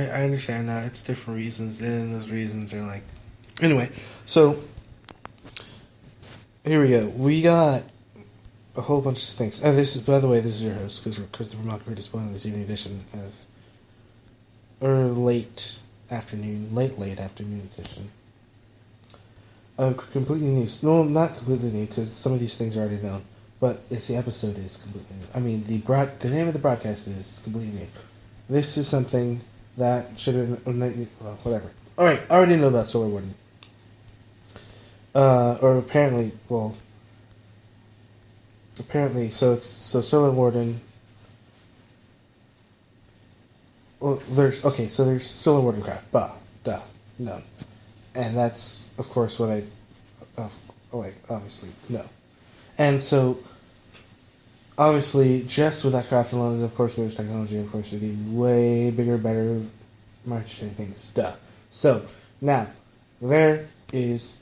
I understand that it's different reasons, and those reasons are like. Anyway, so here we go. We got a whole bunch of things. This is, by the way, this is your host, Christopher Mockford, disappointed this evening edition of, or late late afternoon edition of completely new. No, not completely new, because some of these things are already known, but the episode is completely new. I mean, the name of the broadcast is completely new. This is something that should have, well, whatever. Alright, I already know about Solar Warden. Or apparently, so Solar Warden. Well, there's Solar Warden Craft, no, and that's of course what I, obviously no, and so obviously just with that craft alone, of course there's technology, of course it'd be way bigger, better, marketing things, So now there is.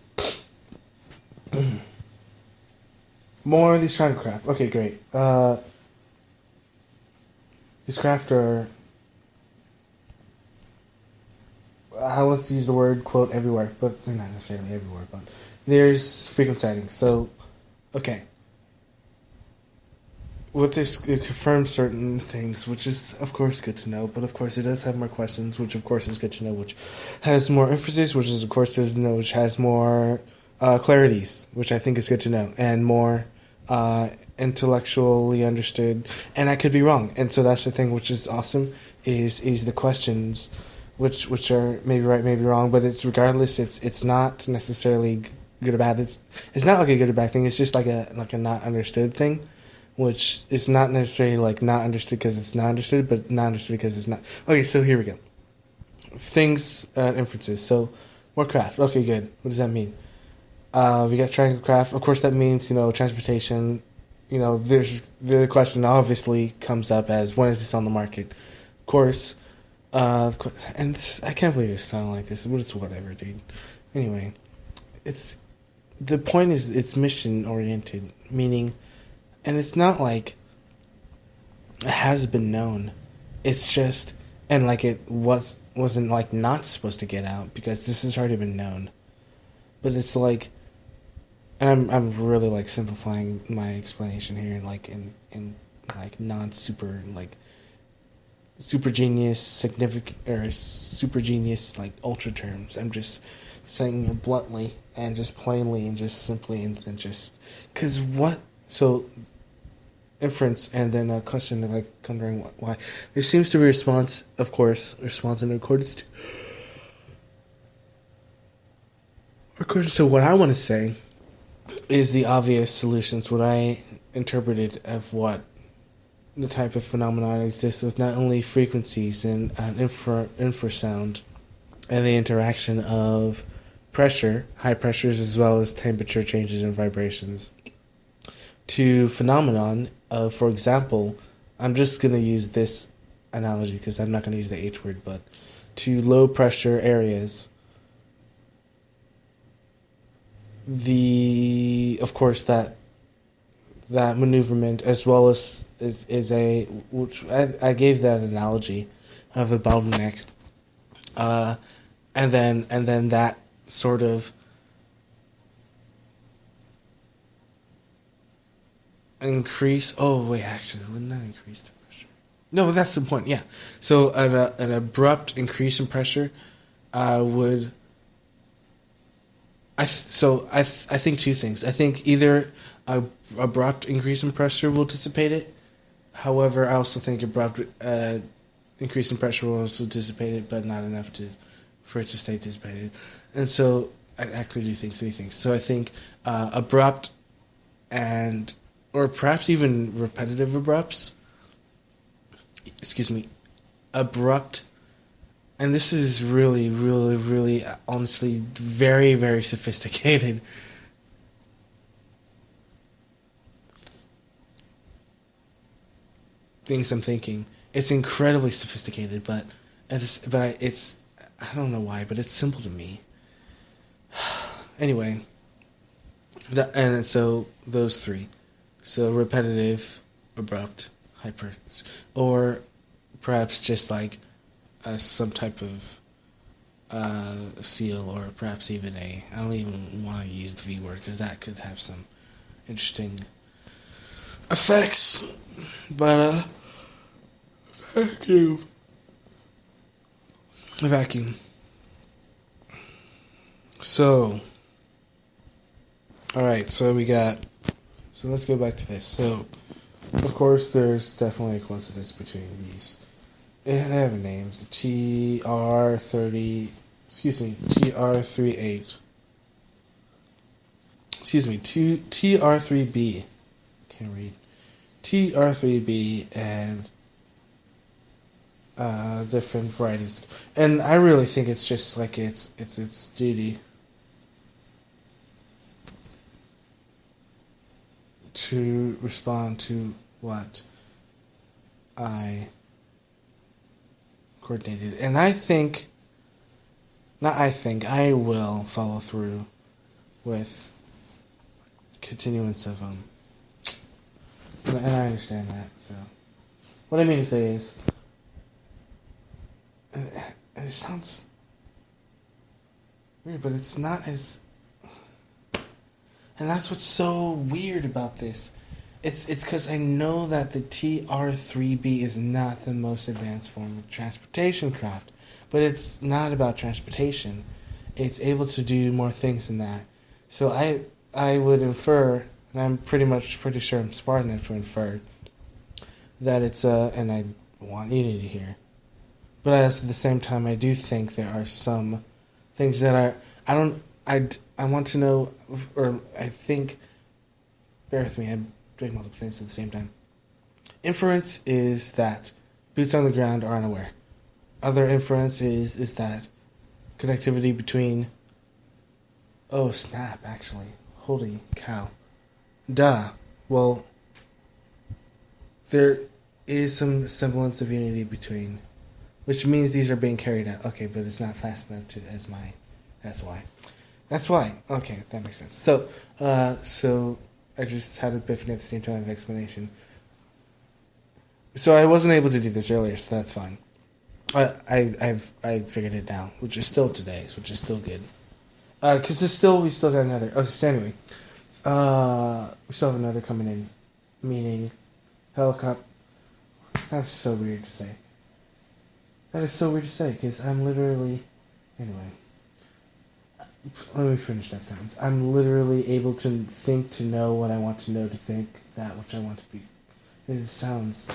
More of these trying to craft. Okay, great. These craft are. I want to use the word quote everywhere, but they're not necessarily everywhere. But there's frequent sightings. So, okay. With this, it confirms certain things, which is of course good to know. But of course, it does have more questions, which of course is good to know. Which has more emphasis, which is of course good to know. Which has more clarities, which I think is good to know, and more intellectually understood. And I could be wrong, and so that's the thing, which is awesome. Is the questions, which are maybe right, maybe wrong, but it's regardless. It's not necessarily good or bad. It's not like a good or bad thing. It's just like a not understood thing, which is not necessarily like not understood because it's not understood, but not understood because it's not. Okay, so here we go. Things, inferences. So, more craft. Okay, good. What does that mean? We got triangle craft. Of course, that means, transportation. There's the question obviously comes up as when is this on the market? Of course, and I can't believe it's sounding like this, but it's whatever, dude. Anyway, the point is it's mission oriented, meaning, and it's not like it has been known. It's just, and like it wasn't like not supposed to get out because this has already been known. But it's like, and I'm really like simplifying my explanation here, in like non super like super genius significant or super genius like ultra terms. I'm just saying it bluntly and just plainly and just simply, and then just because what so inference and then a question like wondering why there seems to be response in according to what I want to say is the obvious solutions, what I interpreted of what the type of phenomenon exists with not only frequencies and infrasound and the interaction of pressure, high pressures, as well as temperature changes and vibrations, to phenomenon of, for example, I'm just going to use this analogy because I'm not going to use the H word, but to low pressure areas. Of course, that maneuverment, as well as is a, which I gave that analogy of a bottleneck, and then that sort of increase. Oh wait, actually, wouldn't that increase the pressure? No, that's the point. Yeah. So an abrupt increase in pressure would. I think two things. I think either a abrupt increase in pressure will dissipate it. However, I also think abrupt increase in pressure will also dissipate it, but not enough for it to stay dissipated. And so I actually do think three things. So I think abrupt or perhaps even repetitive abrupts. Abrupt. And this is really, really, really, honestly, very, very sophisticated. Things I'm thinking. It's incredibly sophisticated, but it's I don't know why, but it's simple to me. Anyway, and so those three. So repetitive, abrupt, hyper, or perhaps just like as some type of seal, or perhaps even I don't even want to use the V word because that could have some interesting effects. But vacuum. A vacuum. So, alright, so let's go back to this. So, of course, there's definitely a coincidence between these. They have names. TR38. TR3B. Can't read. TR3B and different varieties. And I really think it's just like its duty to respond to what I coordinated. And I will follow through with continuance of and I understand that. So what I mean to say is, and it sounds weird, but it's not as, and that's what's so weird about this. It's because I know that the TR3B is not the most advanced form of transportation craft, but it's not about transportation. It's able to do more things than that. So I would infer, and I'm pretty sure I'm smart enough to infer, that it's and I want Unity here. But at the same time, I do think there are some things that are, I want to know, or I think, bear with me, I'm doing multiple things at the same time. Inference is that boots on the ground are unaware. Other inference is that connectivity between, oh snap, actually, holy cow. Duh. Well, there is some semblance of unity between, which means these are being carried out. Okay, but it's not fast enough that's why. That's why. Okay, that makes sense. So I just had an epiphany at the same time of explanation. So I wasn't able to do this earlier, so that's fine. I figured it out, which is still today's, which is still good. Because we still got another. Oh, so anyway, we still have another coming in, meaning helicopter. That's so weird to say. That is so weird to say, because I'm literally, anyway. Let me finish that sentence. I'm literally able to think to know what I want to know to think that which I want to be. It sounds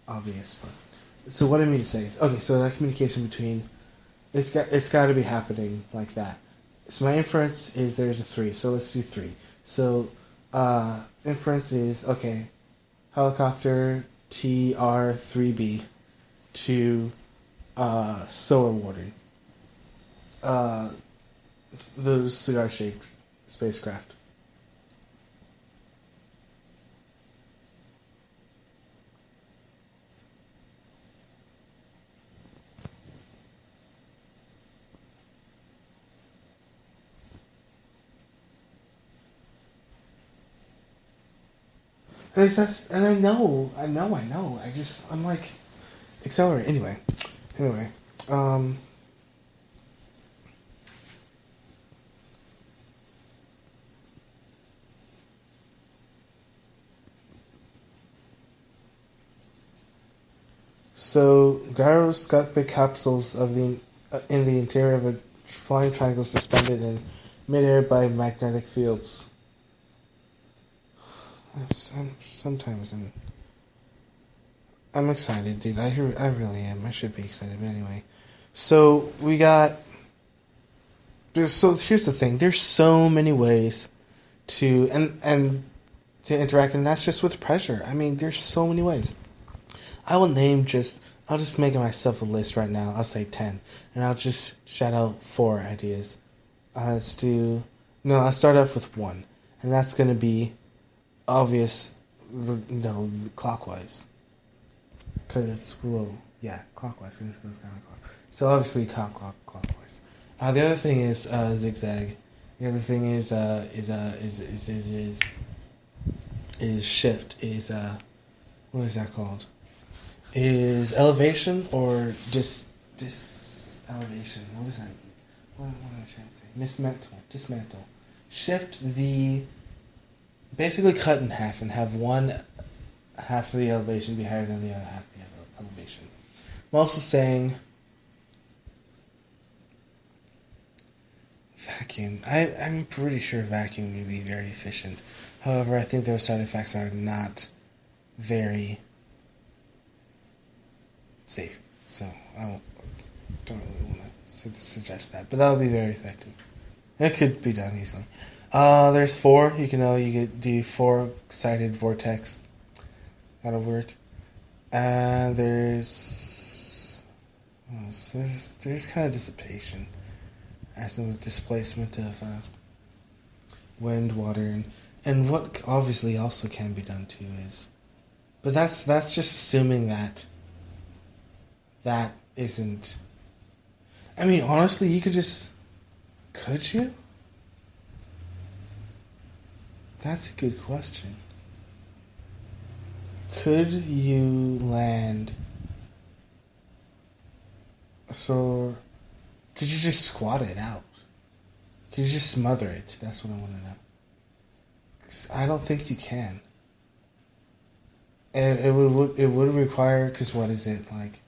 obvious, but so what I mean to say is, okay, so that communication between, it's got to be happening like that. So my inference is there's a 3, so let's do 3. So inference is, okay, helicopter TR3B to Solar Warden. Those cigar-shaped spacecraft. And I know. I'm like, accelerate. Anyway. So, gyroscopic capsules in the interior of a flying triangle suspended in midair by magnetic fields. I'm excited, dude. I really am. I should be excited, but anyway. So here's the thing. There's so many ways to and to interact, and that's just with pressure. I mean, there's so many ways. I'll just make myself a list right now. I'll say 10, and I'll just shout out 4 ideas. I'll start off with 1, and that's going to be obvious, clockwise. Because it's, clockwise. It goes counterclockwise. So obviously clockwise. The other thing is zigzag. The other thing is shift. What is that called? is elevation or dis elevation. What is that? What am I trying to say? Dismantle. Shift the basically cut in half and have one half of the elevation be higher than the other half of the elevation. I'm also saying vacuum. I'm pretty sure vacuum would be very efficient. However, I think there are side effects that are not very safe. So I don't really want to suggest that. But that would be very effective. It could be done easily. There's 4. You could do 4-sided vortex. That'll work. And there's kind of dissipation, as in with displacement of wind, water, and what obviously also can be done too is, but that's just assuming that isn't. I mean, honestly, you could you? That's a good question. Could you land? So, could you just squat it out? Could you just smother it? That's what I want to know. 'Cause I don't think you can. And it would require, because what is it like?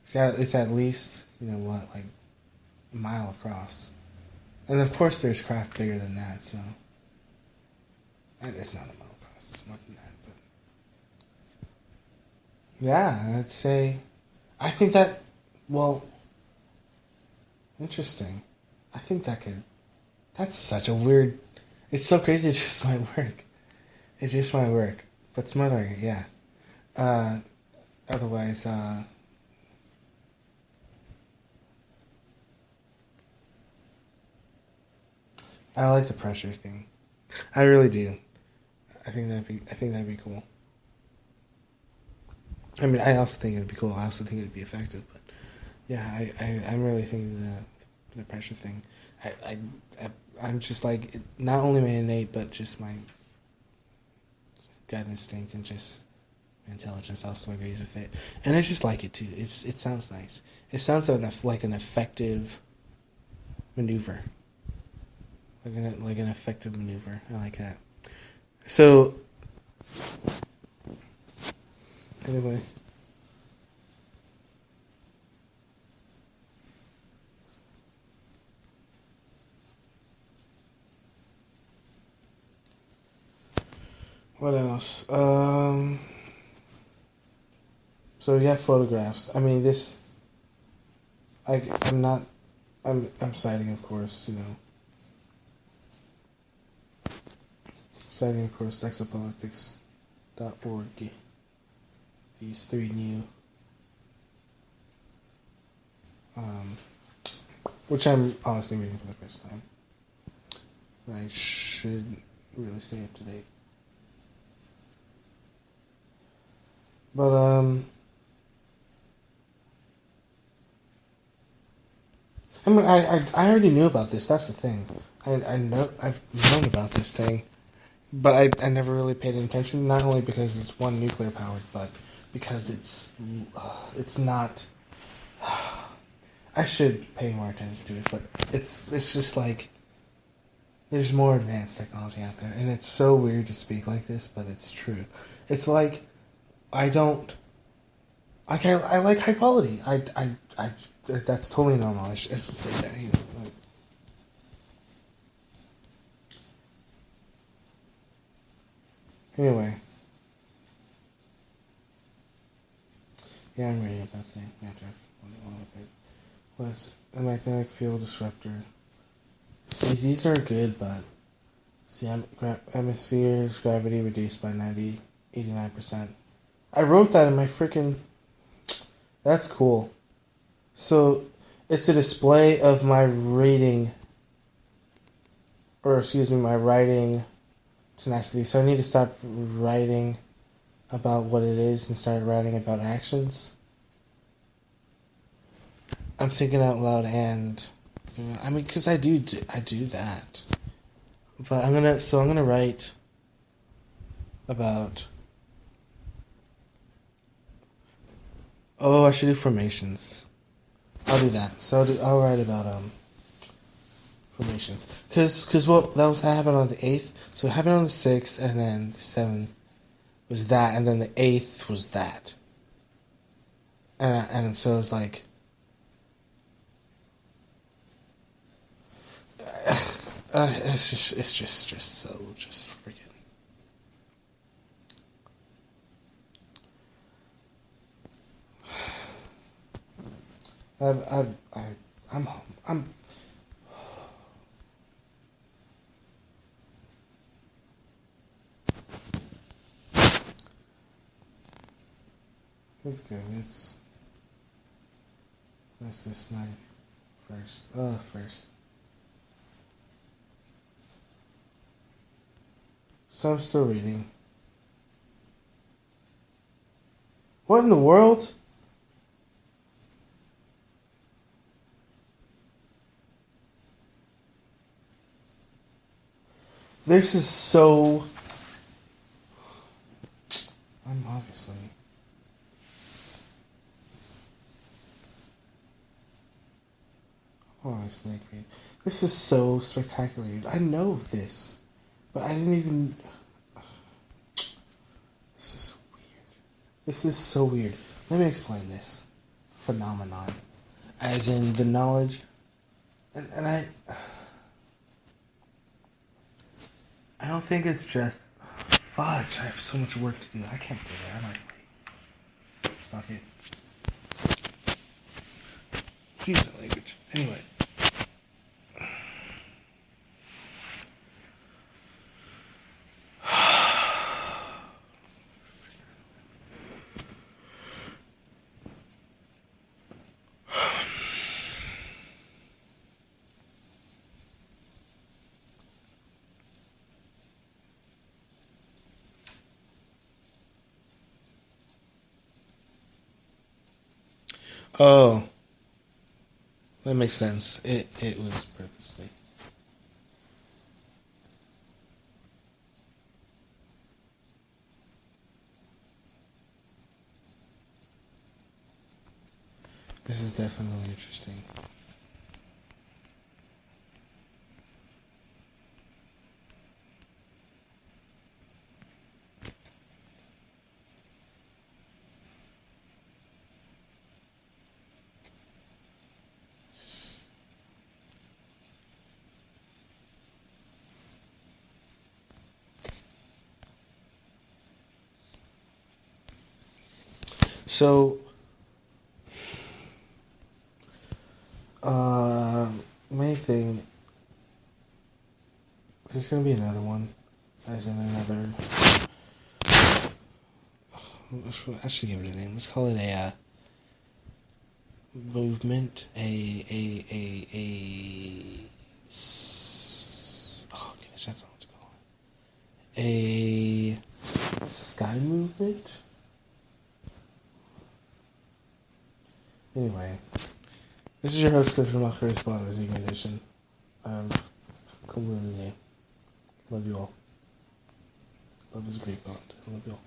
It's at least like a mile across, and of course there's craft bigger than that. So, and it's not a mile across; it's more than that. But yeah, I'd say, I think that. Well, interesting. I think that could. That's such a weird. It's so crazy. It just might work. It just might work. But smothering it, yeah. Otherwise, I like the pressure thing. I really do. I think that'd be cool. I mean, I also think it'd be cool. I also think it'd be effective. But yeah, I'm really thinking the pressure thing. I'm just like, not only my innate, but just my gut instinct and just intelligence also agrees with it, and I just like it too. It sounds nice. It sounds like an effective maneuver, like an effective maneuver. I like that. So anyway. What else? So yeah, photographs. I mean, I'm citing, of course, sexopolitics.org. These 3 new, which I'm honestly reading for the first time. I should really stay up to date. But I mean, I already knew about this. That's the thing. I've known about this thing, but I never really paid any attention. Not only because it's nuclear powered, but because it's not. I should pay more attention to it, but it's just like there's more advanced technology out there, and it's so weird to speak like this, but it's true. It's like I like high quality. That's totally normal. I should say that. Anyway. Yeah, I'm reading about the matter. Was a magnetic field disruptor. See, these are good, but see, atmosphere's gravity reduced by 89%. I wrote that in my freaking. That's cool. So, it's a display of my writing tenacity. So I need to stop writing about what it is and start writing about actions. I'm thinking out loud, and I mean, because I do that. But I'm gonna write about Oh, I should do formations. I'll do that. So I'll write about formations. Cause what that was happened on the 8th. So it happened on the 6th, and then the 7th was that, and then the 8th was that. And so it's like, it's just so just freaking. I'm it's good. That's this ninth first. First. So I'm still reading. What in the world? This is so. I'm obviously. Obviously agree. This is so spectacular, dude. I know this, but I didn't even. This is weird. This is so weird. Let me explain this phenomenon, as in the knowledge, and I don't think it's just fudge. I have so much work to do. I can't do it. I might wait. Fuck it. Excuse my language. Anyway. Oh, that makes sense. It was purposely. This is definitely interesting. So, main thing. There's gonna be another one, as in another. I should give it a name. Let's call it a movement. Oh gosh, I don't know what to call it. A sky movement. Anyway, this is your host, Clifford Mock, correspondent, Zing Edition of Kumulini. Love you all. Love is a great bond. I love you all.